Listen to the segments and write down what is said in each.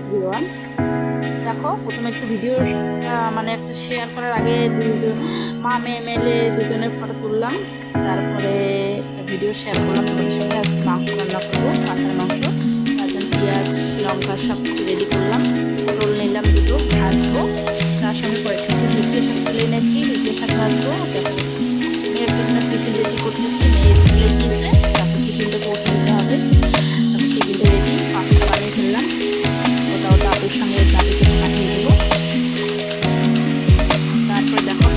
Everyone. দেখো, প্রথমে একটু ভিডিও মানে একটা শেয়ার করার আগে মা মেয়ে মেলে দুজনের ফটো তুললাম। তারপরে একটা ভিডিও শেয়ার করলাম তোমাদের সাথে। আজকে মাংস রান্না করবো, কাঁঠাল মাংস। তার জন্য পেঁয়াজ লঙ্কা সব কিছু রেডি করলাম। পটল নিলাম দুটো, ভাজবো। তার সঙ্গে কয়েকটা লুচিয়ে শাক তুলে এনেছি, লুচিয়ে শাক ভাজবো। মেয়ের জন্য টিফিন রেডি করতেছি, মেয়ে স্কুলে গিয়েছে, তারপর টিফিনটা পৌঁছে দিতে হবে। তারপর টিফিনটা রেডি, পাঁচটা বানিয়ে ফেললাম। ওটাও দাদুর সঙ্গে দাদুকে পাঠিয়ে দেবো। তারপর দেখো,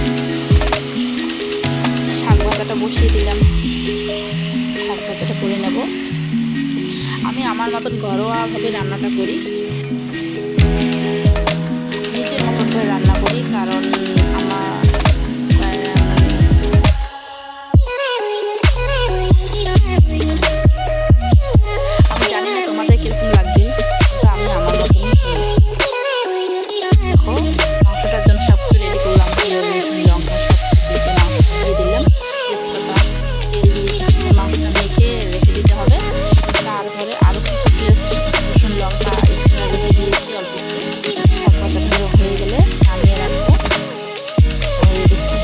শাক ভাজাটা বসিয়ে দিলাম, শাক ভাজাটা করে নেব। আমি আমার মতন ঘরোয়াভাবে রান্নাটা করি, নিজের মতন করে রান্না করি, কারণ আমার আমি জানি না তোমাদের কিরকম লাগবে, তো আমি আমার মতনই করি। দেখো, মাংসটার জন্য সব কিছু রেডি করলাম, লঙ্কা সব কিছু দিয়ে দিলাম, তেজপাতা, তেল দিয়ে মাংসটা মেখে রেখে দিতে হবে। তারপরে আরও কিছু পেঁয়াজ রসুন লঙ্কা এক্সট্রা রেখে দিয়েছি অল্প একটু। শাক ভাজাটা হয়ে গেলে নামিয়ে রাখবো। হয়ে গেছে।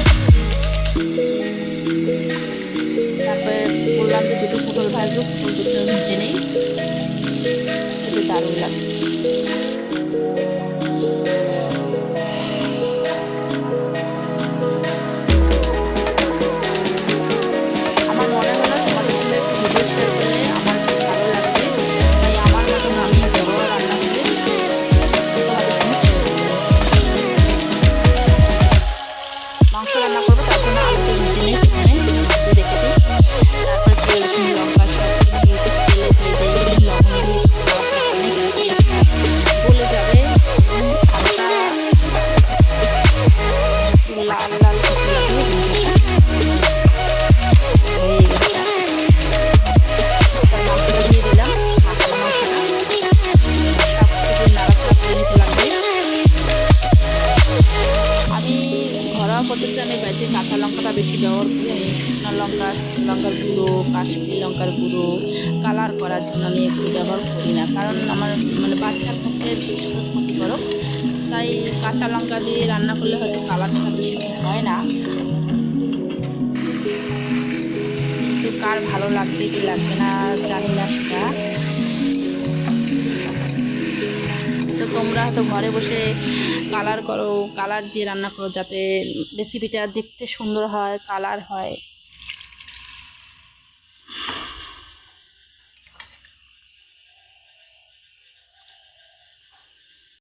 তারপরে বললাম যে দুটো পটল ভাজবো, পটল দুটো ভেজে নেই, খেতে দারুণ লাগে। আমার মনে হলো তোমাদের সাথে একটু ভিডিও শেয়ার করলে আমার খুব ভালো লাগবে, তাই আমার মতন আমি ঘরোয়া রান্না করে তোমাদের সঙ্গে শেয়ার করলাম। মাংস রান্না করবো, তার জন্য আলুটা ভেজে নিই, প্রথমে ভেজে রেখে দিই। তারপরে পেঁয়াজ রসুন লঙ্কা সব কিছু তেলে ভেজে লবণ দিয়ে গলে যাবে, হালকা লাল লাল করতে লাগবে। হয়ে গেছে, মাংসটা দিয়ে দিলাম, মাংসটা সব কিছু নাড়াচাড়া করে নিতে লাগবে। আমি ঘরোয়া পদ্ধতিতে আমি বাড়িতে কাঁচা লঙ্কাটা বেশি ব্যবহার করি। আমি শুকনো লঙ্কার গুঁড়ো, কাশ্মীরি লঙ্কার গুঁড়ো কালার করার জন্য আমি এগুলো ব্যবহার করি না, কারণ আমার বাচ্চার পক্ষে বিশেষ করে ক্ষতিকারক। তাই কাঁচা লঙ্কা দিয়ে রান্না করলে হয়তো কালারটা বেশি হয় না, কিন্তু কার ভালো লাগবে কি লাগবে না জানি না সেটা। তো তোমরা হয়তো ঘরে বসে কালার করো, কালার দিয়ে রান্না করো, যাতে রেসিপিটা দেখতে সুন্দর হয়, কালার হয়।